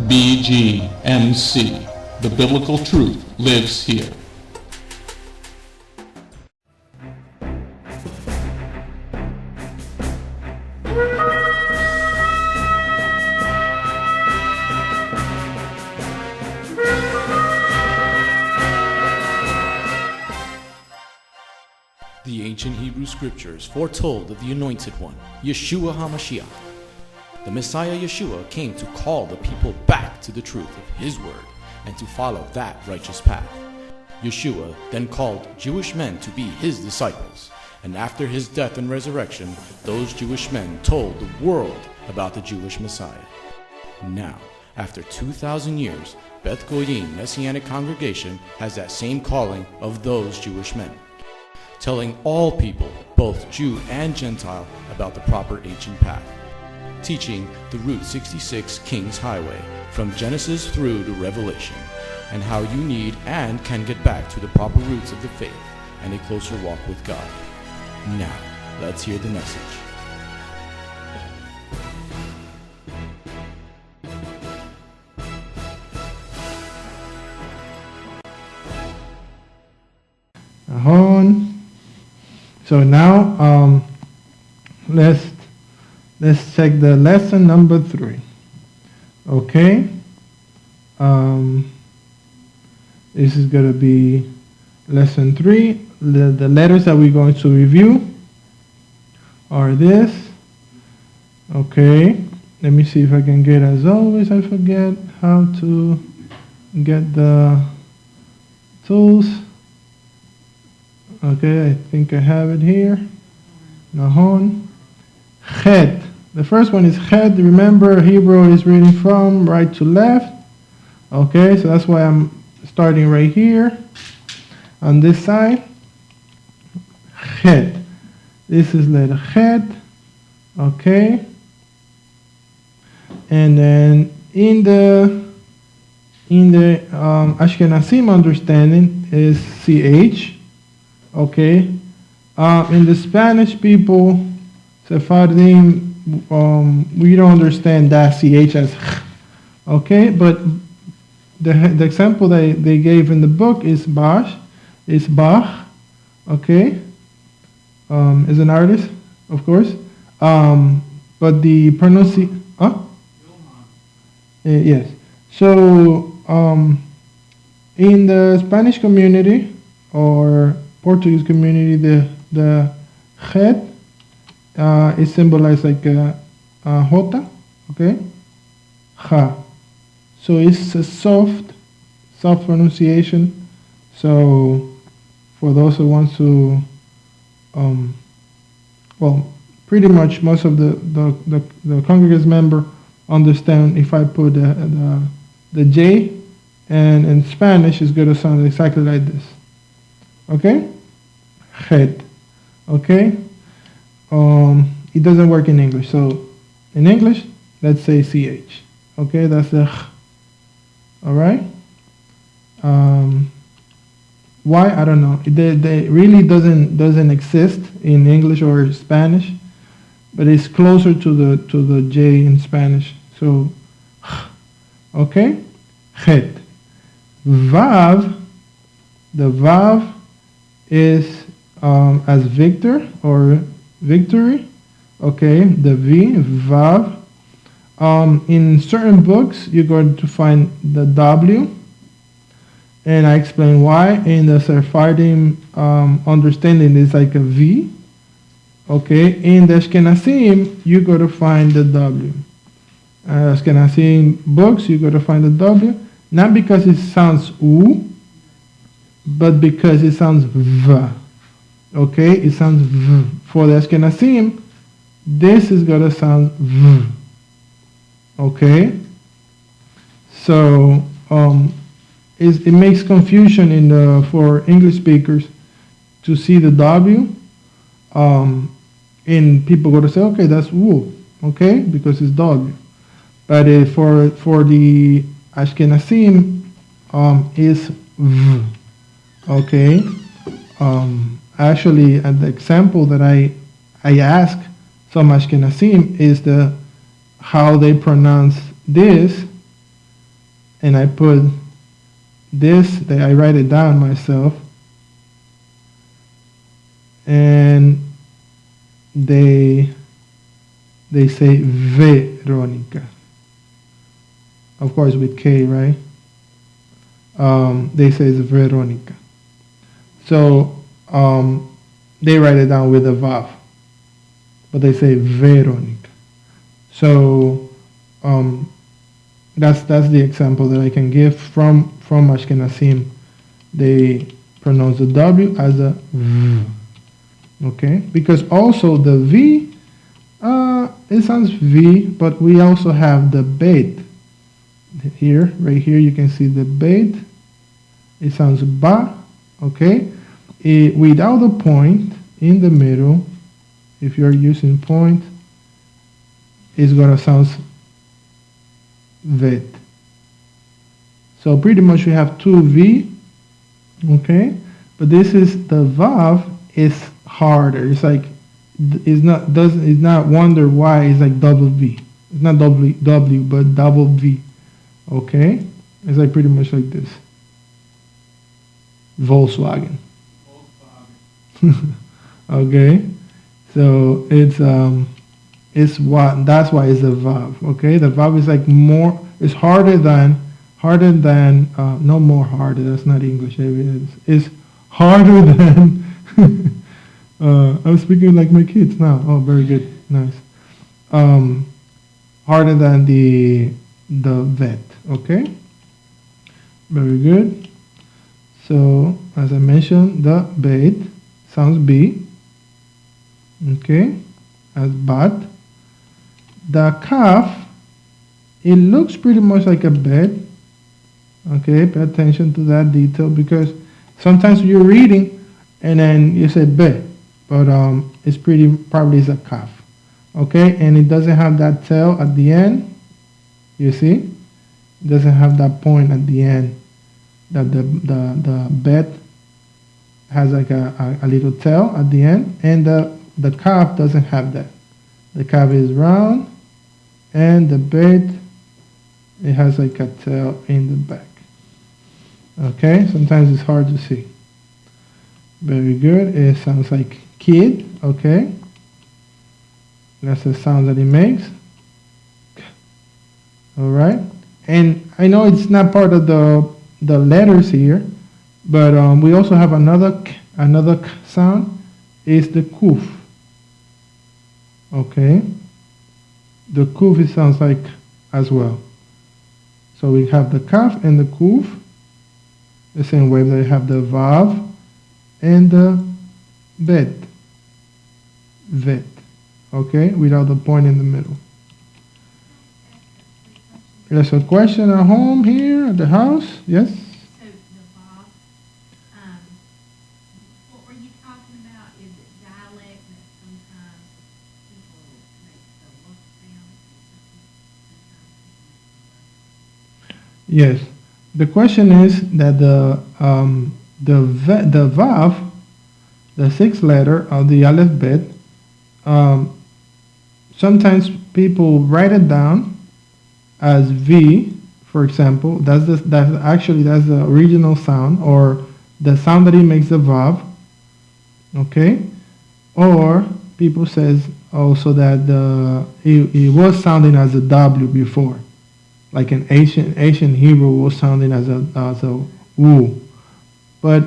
BGMC. The biblical truth lives here. The ancient Hebrew scriptures foretold of the Anointed One, Yeshua HaMashiach. The Messiah Yeshua came to call the people back to the truth of His word and to follow that righteous path. Yeshua then called Jewish men to be His disciples, and after His death and resurrection, those Jewish men told the world about the Jewish Messiah. Now, after 2,000 years, Beth Goyim Messianic Congregation has that same calling of those Jewish men, telling all people, both Jew and Gentile, about the proper ancient path, teaching the Route 66 King's Highway from Genesis through to Revelation, and how you need and can get back to the proper roots of the faith and a closer walk with God. Now, let's hear the message. So now let's check the lesson number 3. Okay, this is going to be lesson 3. The letters that we're going to review are this. Okay, let me see if I can get, as always I forget how to get the tools. Okay, I think I have it here. Nahon. Chet. The first one is Chet. Remember, Hebrew is reading from right to left. Okay, so that's why I'm starting right here on this side. Chet. This is letter Chet. Okay. And then in the Ashkenazim understanding is CH. Okay, in the Spanish people, Sephardim, we don't understand that CH as okay, but the example they gave in the book is Bach, okay, is an artist, of course, but the pronunciation, yes, so in the Spanish community, or Portuguese community, the chet is symbolized like a jota, okay, ha. So it's a soft pronunciation. So for those who want to, well, pretty much most of the congregants member understand if I put the J, and in Spanish it's going to sound exactly like this. Okay, chet. Okay, it doesn't work in English. So in English, let's say ch. Okay, that's the ch. All right. Why? I don't know. They really doesn't exist in English or Spanish, but it's closer to the J in Spanish. So, okay, chet. Vav. The vav is as victor or victory. Okay, the V, Vav. In certain books, you're going to find the W, and I explain why. In the Sephardim understanding, it's like a V. Okay, in the Ashkenazim, you're going to find the W. Ashkenazim books, you're going to find the W, not because it sounds U, but because it sounds V. Okay, it sounds V. For the Ashkenazim, this is going to sound V. Okay, so it makes confusion for English speakers to see the W, and people go to say, okay, that's W, okay, because it's W. But for the Ashkenazim, is V. Okay, actually, the example that I ask some Ashkenazim is how they pronounce this and I put this, I write it down myself, and they say Veronica. Of course with K, right? They say it's Veronica. So they write it down with a Vav, but they say Veronica. So that's the example that I can give from Ashkenazim. They pronounce the W as a V. Okay, because also the V, it sounds V, but we also have the Bet. Here, right here, you can see the Bet. It sounds Ba. Okay, without the point in the middle. If you're using point, it's gonna sound Vet. So pretty much we have two V. Okay, but this is the Vav is harder. It's like it's not wonder why it's like double V. It's not W but double V. Okay, it's like pretty much like this. Volkswagen. Okay, so it's what that's why it's a Vav. Okay, the Vav is like more. It's harder than no more harder. That's not English. It's harder than. I'm speaking like my kids now. Oh, very good, nice. Harder than the vet. Okay, very good. So as I mentioned, the bet sounds B. Okay, as bat. The kaf, it looks pretty much like a bed. Okay, pay attention to that detail because sometimes you're reading and then you say bed, but it's probably is a kaf. Okay, and it doesn't have that tail at the end. You see, it doesn't have that point at the end. That the bed has like a little tail at the end, and the kaf doesn't have that. The kaf is round, and the bed it has like a tail in the back. Okay, sometimes it's hard to see. Very good. It sounds like kid. Okay, that's the sound that it makes. All right, and I know it's not part of the letters here, but we also have another sound. Is the kuf. Okay, the kuf it sounds like as well. So we have the kaf and the kuf, the same way they have the vav and the bet, vet. Okay, without the point in the middle. There's a question at home here at the house. Yes? So the Bob, what were you talking about? Is it dialect that sometimes people make the look sound and sometimes Yes. The question is that the vav, the sixth letter of the alphabet, sometimes people write it down as V, for example. That's the original sound, or the sound that it makes the vav. Okay, or people says also that it was sounding as a W before, like an ancient Hebrew was sounding as a U. But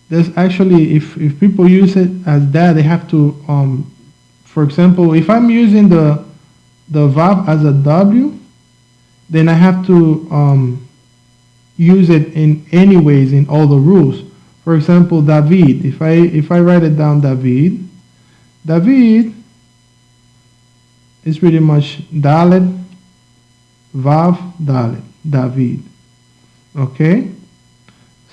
there's actually, if people use it as that, they have to, for example, if I'm using the vav as a W, then I have to use it in any ways in all the rules. For example, David. If I write it down, David is pretty much Dalet, Vav, Dalet, David. Okay?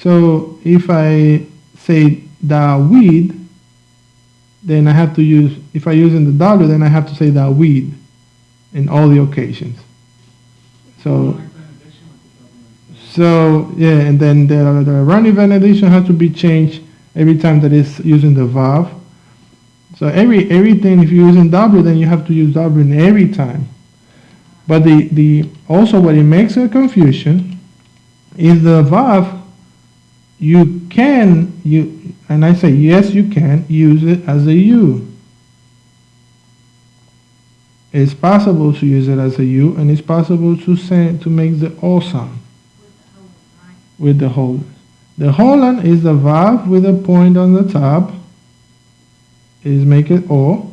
So if I say David, then I have to use, if I use in the W, then I have to say David in all the occasions. So yeah, and then the running benediction has to be changed every time that it's using the vav. So everything, if you're using W, then you have to use W in every time. But the also what it makes a confusion is the vav. And I say yes, you can use it as a u. It's possible to use it as a u, and it's possible to make the o sound with the hold. The holon is the vav with a point on the top. Is make it o.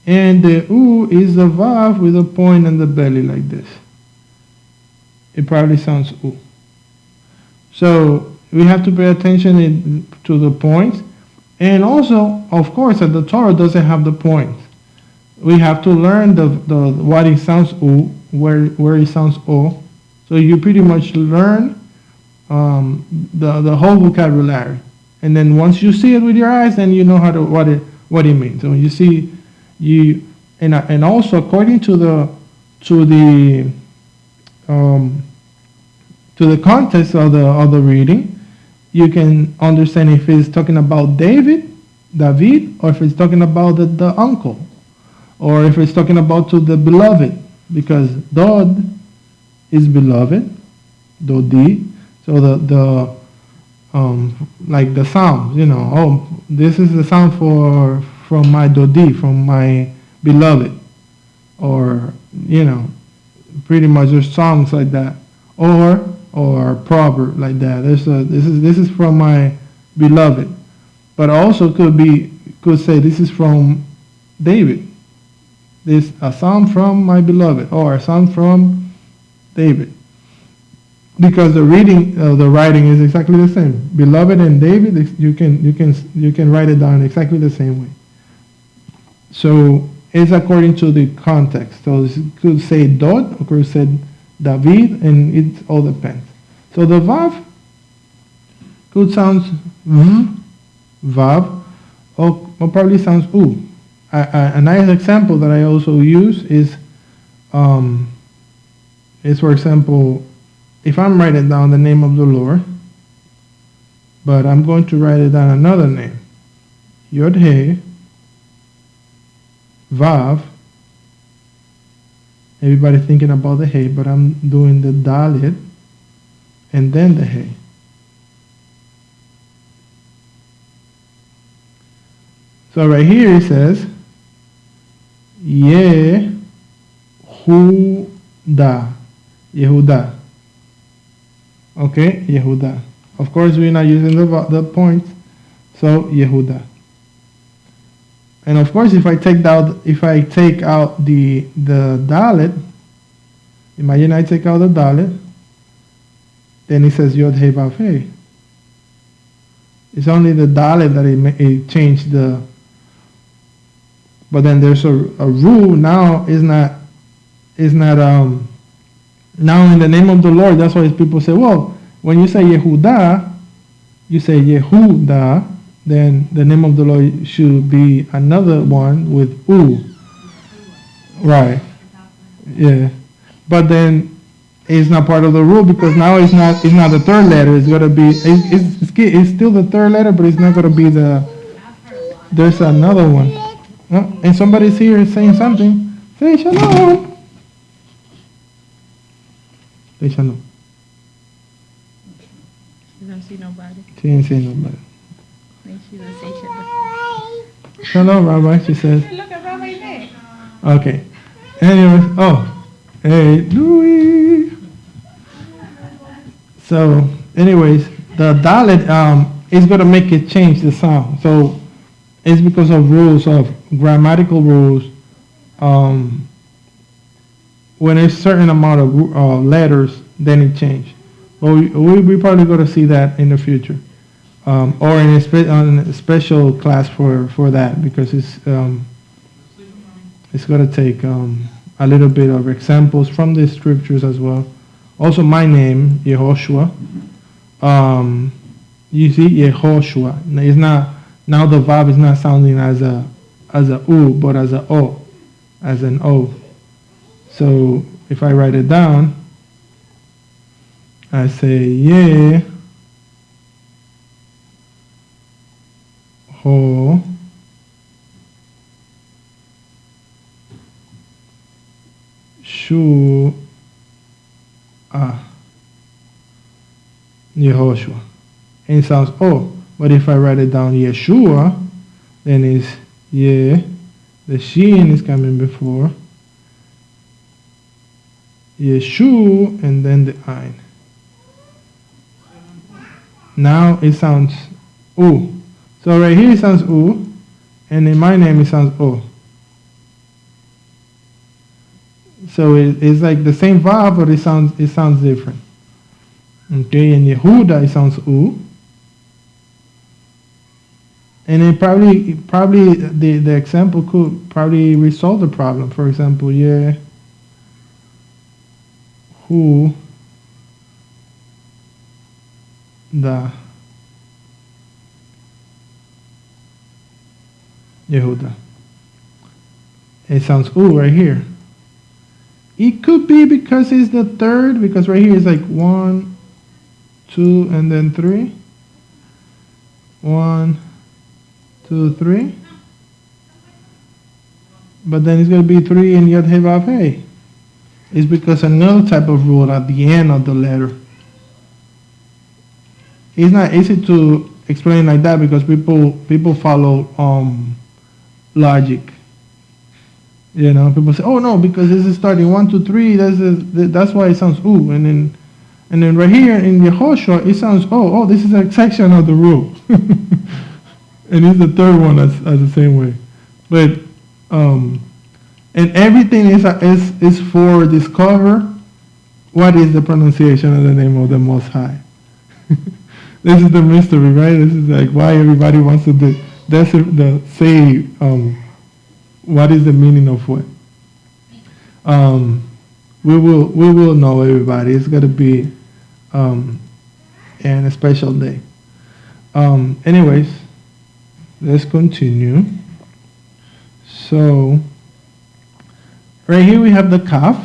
And the u is the vav with a point in the belly like this. It probably sounds u. So we have to pay attention to the points. And also, of course, that the Torah doesn't have the points. We have to learn the what it sounds u, where it sounds o. So you pretty much learn the whole vocabulary. And then once you see it with your eyes, then you know what it means. So when you see and also according to the context of the reading, you can understand if it's talking about David, or if it's talking about the uncle, or if it's talking about to the beloved, because Dod is beloved, Dodi. So the like the Psalms, this is the Psalm from my Dodi, from my beloved, or pretty much there's songs like that, or proverb like that. This is from my beloved, but also could say this is from David. This a psalm from my beloved, or a psalm from David, because the writing is exactly the same. Beloved and David, you can write it down exactly the same way. So it's according to the context. So it could say Dod, or could say David, and it all depends. So the vav could sound vav, or probably sounds u. A nice example that I also use is for example, if I'm writing down the name of the Lord, but I'm going to write it down another name, Yod He, Vav. Everybody thinking about the He, but I'm doing the Dalit and then the He. So right here it says Yehuda. Okay, Yehuda. Of course, we're not using the points, so Yehuda. And of course, if I take out the Dalet, imagine I take out the Dalet, then it says Yod He Vav He. It's only the Dalet that it changed the. But then there's a rule now. Is not now in the name of the Lord. That's why people say, well, when you say Yehuda, you say Yehuda, then the name of the Lord should be another one with U. Right. Yeah. But then it's not part of the rule, because now it's not the third letter. It's gonna be it's still the third letter, but it's not gonna be there's another one. And somebody's here saying something. Say shalom. Say shalom. She don't see nobody. She didn't say nobody. Maybe she don't say shalom. Shalom, Rabbi, she says. Look at Rabbi there. Okay. Anyways, hey, Louis. So, anyways, the Dalet is going to make it change the sound. So, it's because of rules, of grammatical rules. When there's a certain amount of letters, then it changes. But we probably going to see that in the future. Or in a special class for that, because it's going to take a little bit of examples from the scriptures as well. Also, my name, Yehoshua. You see, Yehoshua. It's not, now the vav is not sounding as a u, but as a o, as an o. So if I write it down, I say Ho Yehoshua. And it sounds O. But if I write it down Yeshua, then it's Ye. The Shin is coming before Yeshu, and then the Ein. Now it sounds U. So right here it sounds U, and in my name it sounds O. So it's like the same vowel, but it sounds different. Okay, in Yehuda it sounds U. And it probably the example could probably resolve the problem. For example, who the Yehuda. It sounds U right here. It could be because it's the third, because right here is like 1, 2, and then 3. 1, 2, 3. But then it's going to be 3 in Yod He Vav He. It's because another type of rule at the end of the letter. It's not easy to explain like that because people follow logic. You know, people say, "Oh no, because this is starting 1, 2, 3. That's why it sounds U." And then right here in Yehoshua, it sounds oh, this is a section of the rule, and it's the third one as the same way. But and everything is for discover what is the pronunciation of the name of the Most High. This is the mystery, right? This is like why everybody wants to say what is the meaning of what. We will know, everybody. It's gonna be a special day. Anyways, let's continue. So right here we have the kaf,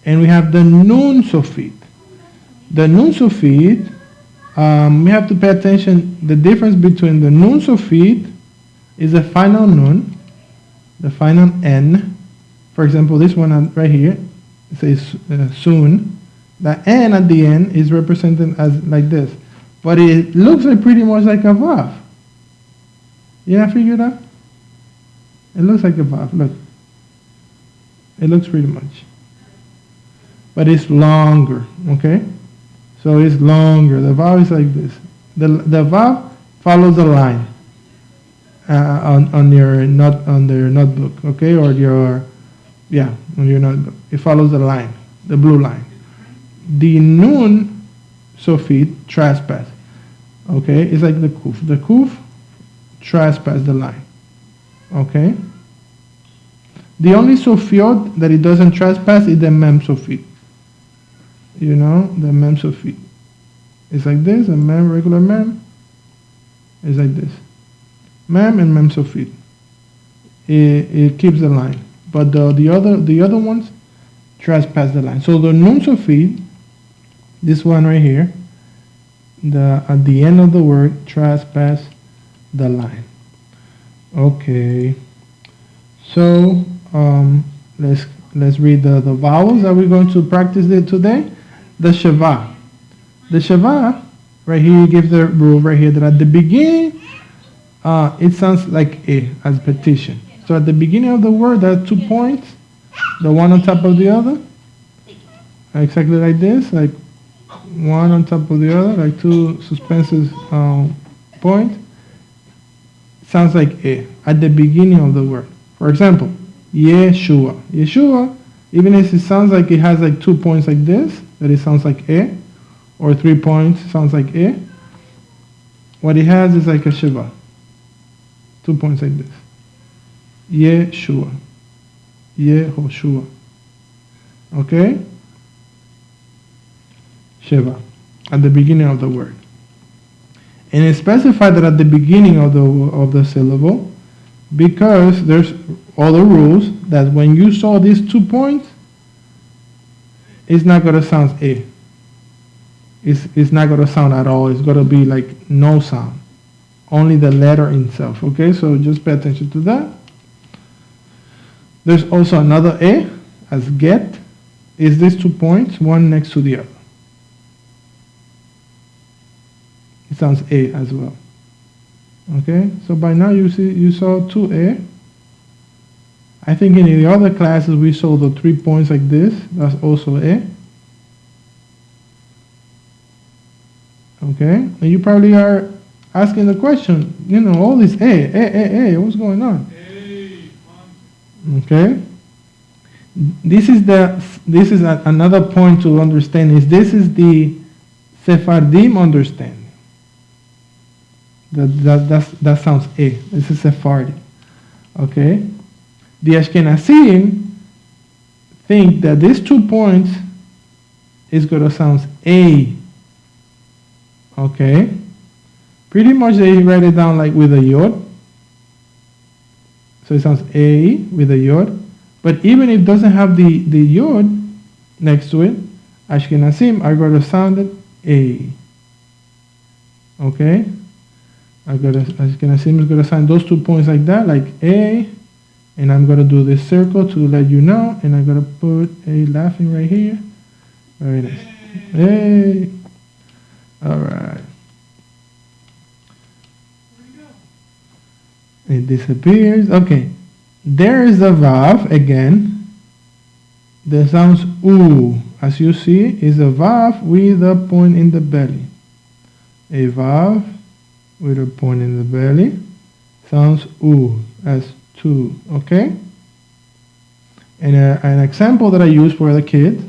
and we have the nun sofit. The nun sofit, we have to pay attention. The difference between the nun sofit is the final nun, the final n. For example, this one right here, it says soon. The n at the end is represented as like this, but it looks like pretty much like a vav. You not figure it out? It looks like a vav. Look, it looks pretty much, but it's longer. Okay, so it's longer. The vav is like this. The vav follows the line on your notebook, okay, or on your notebook. It follows the line, the blue line. The nun sofit trespass. Okay, it's like the kuf. The kuf trespass the line. Okay. The only sofiot that it doesn't trespass is the mem sofit. You know, the mem sofit. It's like this. A mem, regular mem, is like this. Mem and mem sofit. It keeps the line, but the other ones trespass the line. So the nun sofit, this one right here, at the end of the word, trespass the line. Okay. So let's read the vowels that we're going to practice today. The Shabbat. The Shabbat, right here, you give the rule right here that at the beginning, it sounds like a as petition. So at the beginning of the word, there are 2 points, the one on top of the other, exactly like this, like one on top of the other, like 2 suspensive points. Sounds like a at the beginning of the word. For example, Yeshua. Yeshua, even if it sounds like it has like 2 points like this, that it sounds like a, or 3 points sounds like a, what it has is like a shiva. 2 points like this. Yeshua. Yehoshua. Okay? Shiva. At the beginning of the word. And it's specified that at the beginning of the syllable, because there's other rules that when you saw these 2 points, it's not going to sound a. It's not going to sound at all. It's going to be like no sound. Only the letter itself. Okay, so just pay attention to that. There's also another a as get is these 2 points, one next to the other. It sounds A as well. Okay, so by now you saw 2A. I think in the other classes we saw the 3 points like this. That's also A. Okay, and you probably are asking the question, all this A, what's going on? Okay, this is another point to understand is this is the Sephardim understanding. That sounds A. This is Sephardi. Okay, the Ashkenazim think that these 2 points is going to sound A. Okay, pretty much they write it down like with a yod. So it sounds A with a yod. But even if it doesn't have the yod next to it, Ashkenazim are going to sound it A. Okay, Ashkenazim is going to sound those 2 points like that, like A. And I'm going to do this circle to let you know. And I'm going to put A laughing right here. Very nice. A. All right. It disappears. Okay. There is a vav again. That sounds oo. As you see, is a vav with a point in the belly. A vav with a point in the belly sounds oo as 2. Okay. And an example that I use for the kids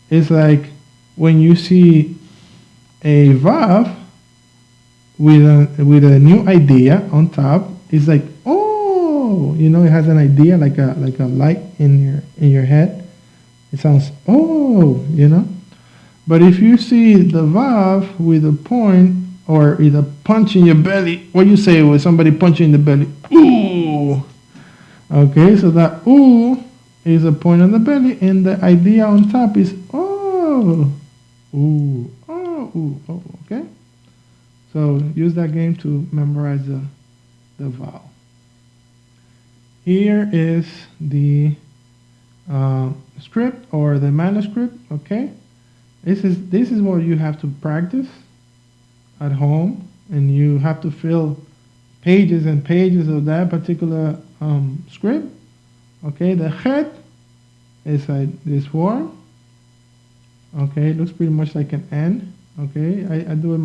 is like when you see a vav with a new idea on top, it's like, oh, it has an idea like a light in your head. It sounds oh, But if you see the vav with a point or either punch in your belly, what you say with somebody punching in the belly? Ooh. Okay, so that ooh is a point on the belly, and the idea on top is oh, ooh, oh, ooh, oh. Okay. So use that game to memorize the vowel. Here is the script or the manuscript. Okay, this is what you have to practice at home, and you have to fill pages and pages of that particular script. Okay, the chet is like this form. Okay, it looks pretty much like an N. Okay, I do it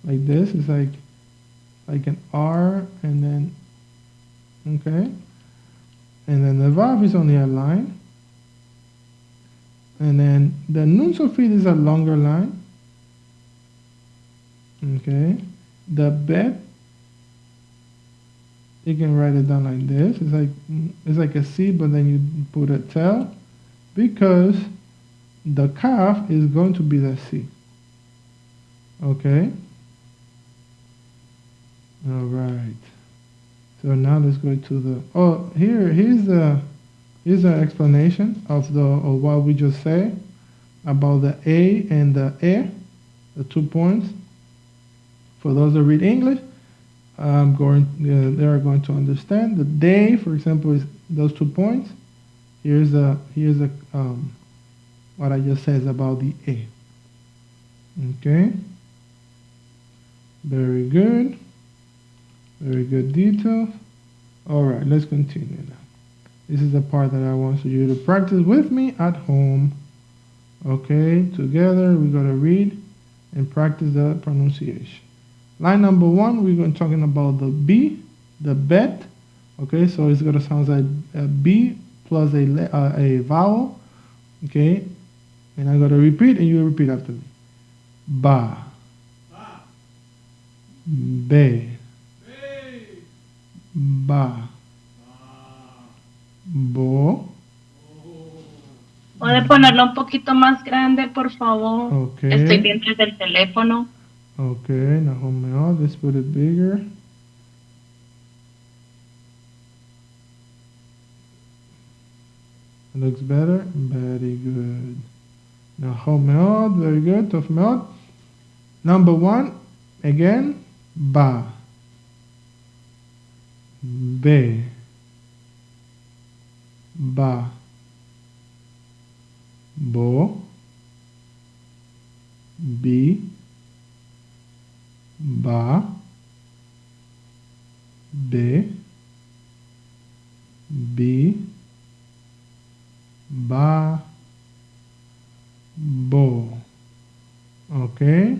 like this. It's like an R, and then okay, and then the vav is only a line, and then the nun sofit is a longer line. Okay, the bet, you can write it down like this. It's like a C, but then you put a tel, because the kaf is going to be the C. Okay. All right. So now let's go to the here's the explanation of what we just said about the A and the E, the 2 points. For those that read English, they are going to understand. The day, for example, is those 2 points. Here's what I just said about the A. Okay. Very good. Very good detail. All right, let's continue now. This is the part that I want you to practice with me at home. Okay, together we're going to read and practice the pronunciation. Line number 1, we're going to talking about the B, the bet. Okay, so it's going to sound like a B plus a vowel. Okay, and I'm going to repeat, and you repeat after me. Ba. Be. Ba. Bo. ¿Puede ponerlo un poquito más grande, por favor? Okay. Estoy viendo desde el teléfono. Okay, now hold me on. Let's put it bigger. It looks better. Very good. Now hold me on. Very good. Tough me out. Number 1, again. Ba. Be. Ba. Bo, Bi, Ba, Be, Bi, Ba, Bo. Okay?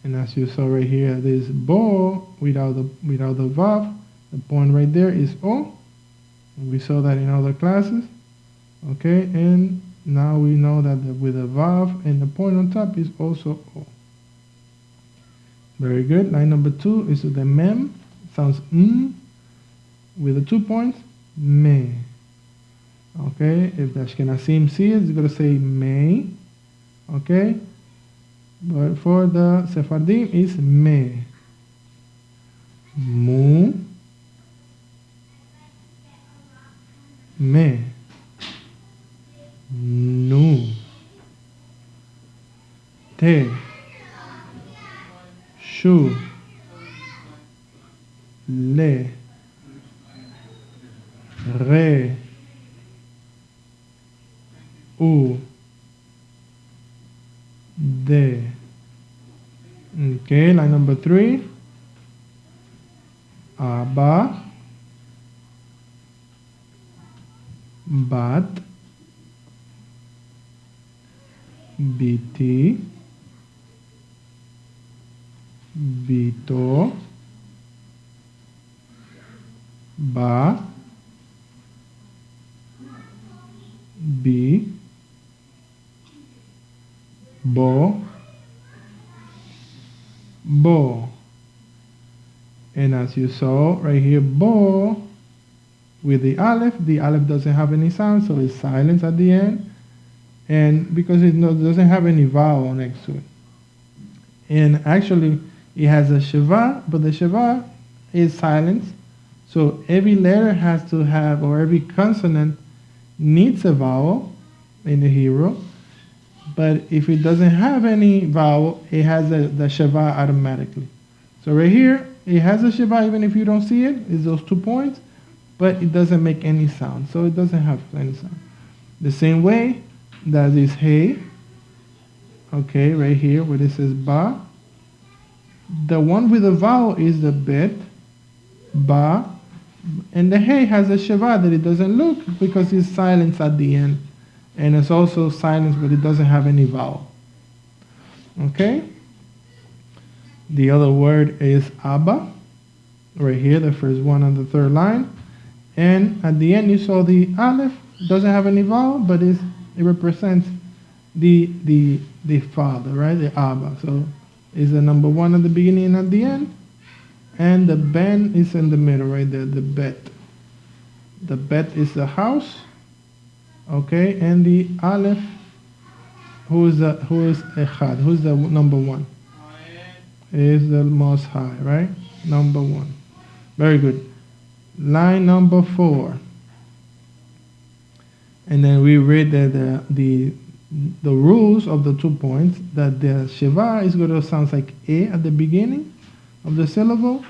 And as you saw right here, this bo without the vav, the point right there is o. We saw that in other classes. Okay, and now we know that with the vav and the point on top is also o. Very good. Line number 2 is the mem. Sounds with the 2 points, me. Okay, if the Ashkenazim see it, it's going to say me. Okay, but for the Sephardim, it's me. Mu, me. Nu, te, shu, le, re, u, de. Okay, line number 3. Abba, bat, biti, bito, ba, bi, bo, bo. And as you saw right here, bo, with the aleph doesn't have any sound, so it's silence at the end. And because it doesn't have any vowel next to it. And actually, it has a sheva, but the sheva is silence. So every letter has to have, or every consonant needs a vowel in the Hebrew. But if it doesn't have any vowel, it has the sheva automatically. So right here, it has a sheva even if you don't see it. It's those 2 points, but it doesn't make any sound. So it doesn't have any sound. The same way that is hey. Okay, right here where it says ba. The one with the vowel is the bet, ba, and the hey has a sheva that it doesn't look because it's silence at the end. And it's also silence, but it doesn't have any vowel. Okay? The other word is Abba, right here, the first one on the 3rd line. And at the end, you saw the aleph, doesn't have any vowel, but it represents the father, right? The Abba. So it's the number 1 at the beginning and at the end. And the ben is in the middle, right there, the bet. The bet is the house. Okay, and the aleph, who is echad? Who's the number 1? Is the most high, right? Number 1. Very good. Line number 4. And then we read the rules of the 2 points, that the sheva is going to sound like a at the beginning of the syllable.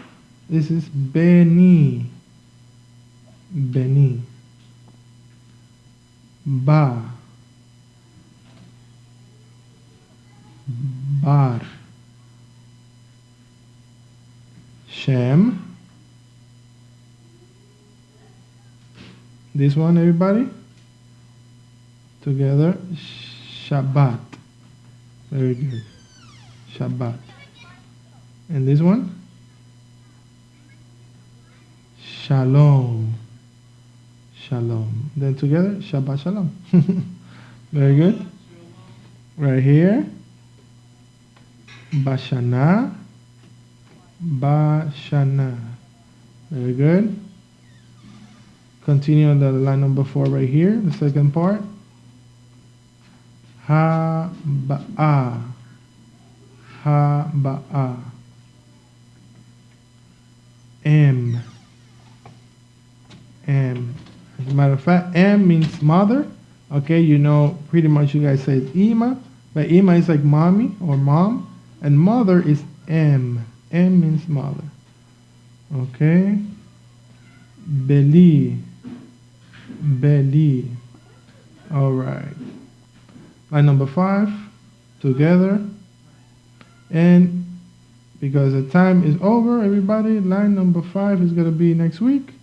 This is beni. Beni. Ba, bar, Shem. This one, everybody? Together, Shabbat. Very good. Shabbat. And this one? Shalom. Shalom. Then together, Shabbat Shalom. Very good. Right here. Bashana. Bashana. Very good. Continue on the line number 4 right here, the second part. Ha-ba'a. Ha-ba'a. M. M. As a matter of fact, M means mother. Okay, you know, pretty much you guys say it's Ima, but Ima is like mommy or mom, and mother is M. M means mother. Okay. Beli. Beli. All right. line number 5 together. And because the time is over, everybody, line number 5 is going to be next week.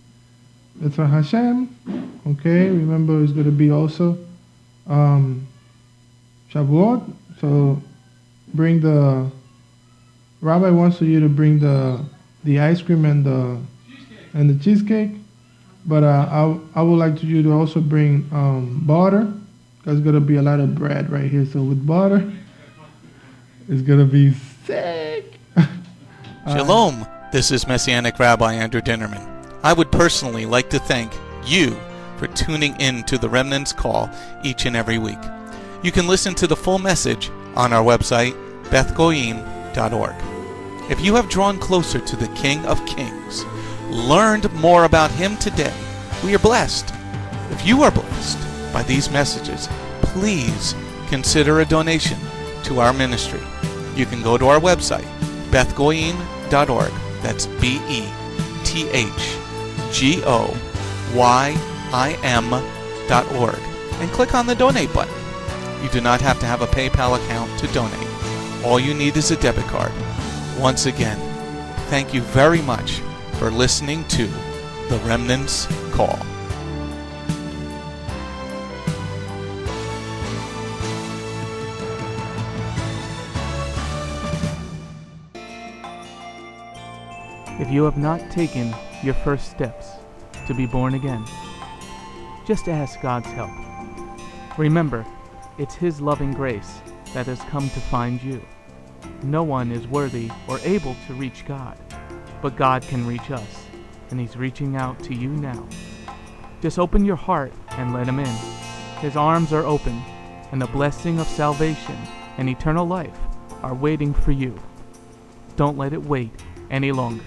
That's for Hashem. Okay, remember it's going to be also Shavuot. So bring the, Rabbi wants you to bring the ice cream and the cheesecake. But I would like you to also bring butter. There's going to be a lot of bread right here. So with butter, it's going to be sick. Shalom, this is Messianic Rabbi Andrew Dinnerman. I would personally like to thank you for tuning in to the Remnant's Call each and every week. You can listen to the full message on our website, Bgmctv.org. If you have drawn closer to the King of Kings, learned more about Him today, we are blessed. If you are blessed by these messages, please consider a donation to our ministry. You can go to our website, Bgmctv.org. That's BETHGOYIM.org, and click on the donate button. You do not have to have a PayPal account to donate. All you need is a debit card. Once again, thank you very much for listening to The Remnant's Call. If you have not taken your first steps to be born again, just ask God's help. Remember, it's His loving grace that has come to find you. No one is worthy or able to reach God, but God can reach us, and He's reaching out to you now. Just open your heart and let Him in. His arms are open, and the blessing of salvation and eternal life are waiting for you. Don't let it wait any longer.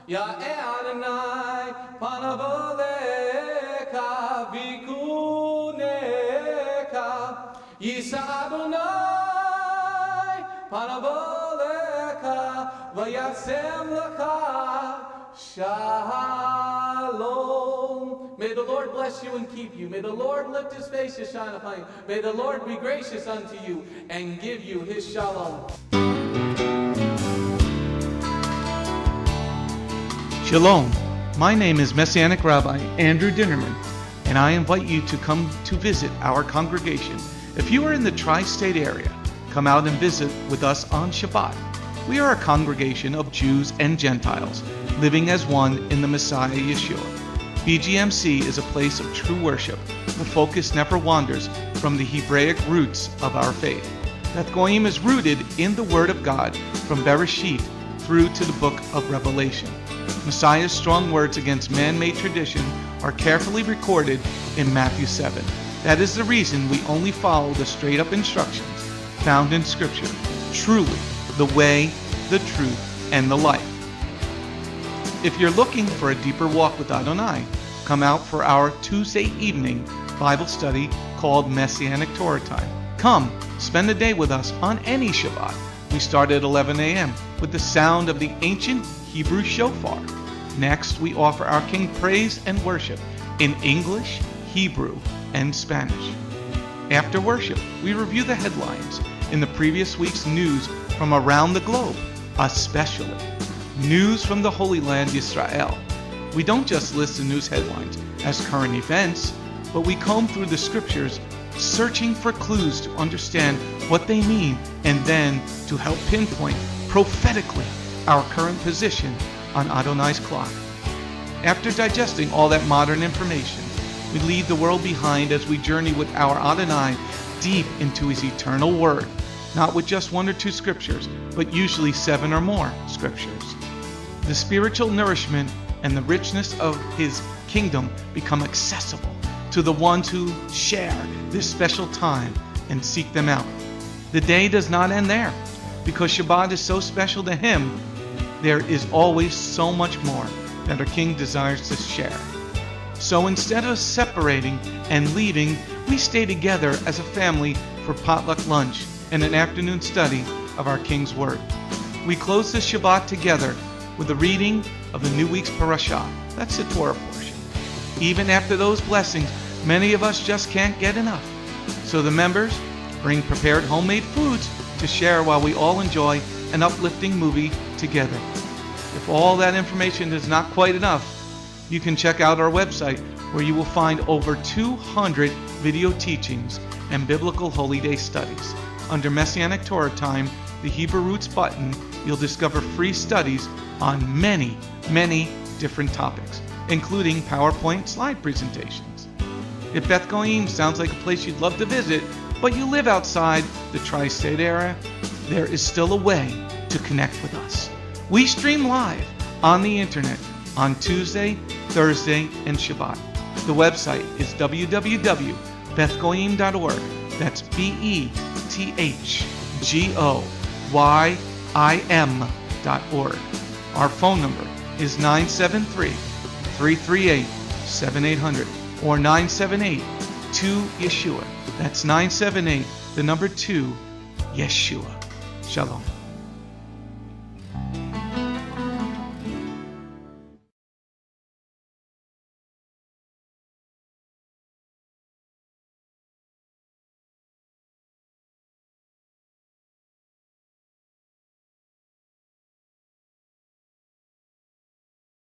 Ya Adonai, Panavoleka, Vikuneka, Yisa Adonai, Panavoleka, Vayasem Laka, Shalom. May the Lord bless you and keep you. May the Lord lift His face to shine upon you. May the Lord be gracious unto you and give you His shalom. Shalom, my name is Messianic Rabbi Andrew Dinnerman, and I invite you to come to visit our congregation. If you are in the tri-state area, come out and visit with us on Shabbat. We are a congregation of Jews and Gentiles, living as one in the Messiah Yeshua. BGMC is a place of true worship. The focus never wanders from the Hebraic roots of our faith. Beth Goyim is rooted in the Word of God from Bereshit through to the book of Revelation. Messiah's strong words against man-made tradition are carefully recorded in Matthew 7. That is the reason we only follow the straight-up instructions found in Scripture, truly the way, the truth, and the life. If you're looking for a deeper walk with Adonai, come out for our Tuesday evening Bible study called Messianic Torah Time. Come, spend a day with us on any Shabbat. We start at 11 a.m. with the sound of the ancient Hebrew shofar. Next, we offer our King praise and worship in English, Hebrew, and Spanish. After worship, we review the headlines in the previous week's news from around the globe, especially news from the Holy Land, Israel. We don't just list the news headlines as current events, but we comb through the scriptures, searching for clues to understand what they mean and then to help pinpoint prophetically our current position on Adonai's clock. After digesting all that modern information, we leave the world behind as we journey with our Adonai deep into His eternal Word, not with just 1 or 2 scriptures, but usually 7 or more scriptures. The spiritual nourishment and the richness of His kingdom become accessible to the ones who share this special time and seek them out. The day does not end there. Because Shabbat is so special to Him, there is always so much more that our King desires to share. So instead of separating and leaving, we stay together as a family for potluck lunch and an afternoon study of our King's Word. We close the Shabbat together with the reading of the new week's parashah. That's the Torah portion. Even after those blessings, many of us just can't get enough. So the members bring prepared homemade foods to share while we all enjoy an uplifting movie together. If all that information is not quite enough, you can check out our website where you will find over 200 video teachings and biblical holy day studies. Under Messianic Torah Time, the Hebrew Roots button, you'll discover free studies on many different topics, including PowerPoint slide presentations. If Beth Goyim sounds like a place you'd love to visit, but you live outside the tri-state area, there is still a way to connect with us. We stream live on the internet on Tuesday, Thursday, and Shabbat. The website is www.bethgoyim.org. That's BETHGOYIM.org. Our phone number is 973-338-7800 or 978-2-YESHUA. That's 978, the number 2, Yeshua. Shalom.